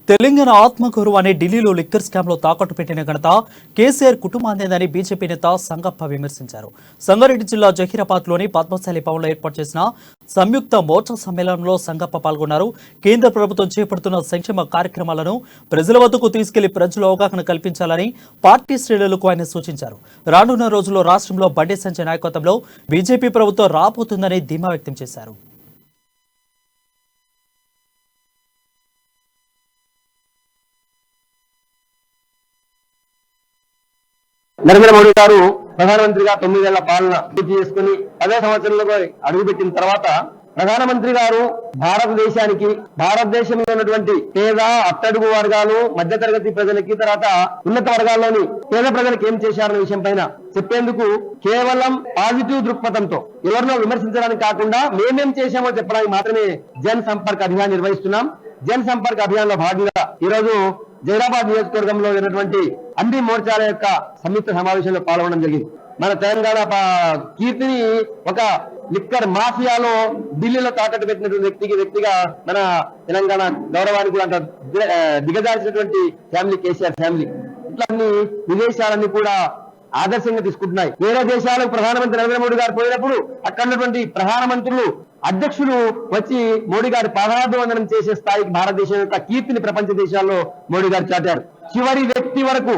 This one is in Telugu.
తెలంగాణ ఆత్మగౌరవ అనే ఢిల్లీలో లిక్కర్ స్కామ్ లో తాకట్టు పెట్టిన ఘనత కేసీఆర్ కుటుంబాందేనని బీజేపీ నేత సంగప్ప విమర్శించారు. సంగారెడ్డి జిల్లా జహీరాబాద్ లోని పద్మశాలి భవన్లో ఏర్పాటు చేసిన సంయుక్త మోర్చా సమ్మేళనంలో సంగప్ప పాల్గొన్నారు. కేంద్ర ప్రభుత్వం చేపడుతున్న సంక్షేమ కార్యక్రమాలను ప్రజల వద్దకు తీసుకెళ్లి ప్రజలు అవగాహన కల్పించాలని పార్టీ శ్రేణులకు ఆయన సూచించారు. రానున్న రోజుల్లో రాష్ట్రంలో బండి సంజయ్ నాయకత్వంలో బీజేపీ ప్రభుత్వం రాబోతుందని ధీమా వ్యక్తం చేశారు. నరేంద్ర మోడీ గారు ప్రధానమంత్రిగా 9 ఏళ్ల పాలన పూర్తి చేసుకుని 10వ సంవత్సరంలో అడుగుపెట్టిన తర్వాత ప్రధానమంత్రి గారు భారతదేశంలో ఉన్నటువంటి పేద అట్టడుగు వర్గాలు మధ్యతరగతి ప్రజలకి తర్వాత ఉన్నత వర్గాల్లోని పేద ప్రజలకు ఏం చేశారనే విషయం పైన చెప్పేందుకు కేవలం పాజిటివ్ దృక్పథంతో ఎవరినో విమర్శించడానికి కాకుండా మేమేం చేశామో చెప్పడానికి మాత్రమే జన్ సంపర్క్ అభియాన్ నిర్వహిస్తున్నాం. జన్ సంపర్క్ అభియాన్ లో భాగంగా ఈరోజు జహీరాబాద్ నియోజకవర్గంలో ఉన్నటువంటి అన్ని మోర్చాల యొక్క సంయుక్త సమావేశంలో పాల్గొనడం జరిగింది. మన తెలంగాణ కీర్తిని ఒక లిక్కర్ మాఫియాలో ఢిల్లీలో తాకట్టు పెట్టినటువంటి వ్యక్తిగా మన తెలంగాణ గౌరవానికి కూడా అంత దిగజార్చినటువంటి ఫ్యామిలీ కేసీఆర్ ఫ్యామిలీ ఇట్లా విదేశాలన్నీ కూడా ఆదర్శంగా తీసుకుంటున్నాయి. వేరే దేశాలకు ప్రధానమంత్రి నరేంద్ర మోడీ గారు పోయినప్పుడు అక్కడ ఉన్నటువంటి ప్రధానమంత్రులు అధ్యక్షులు వచ్చి మోడీ గారి పాదాభివందనం చేసే స్థాయికి భారతదేశం యొక్క కీర్తిని ప్రపంచ దేశాల్లో మోడీ గారు చాటారు. చివరి వ్యక్తి వరకు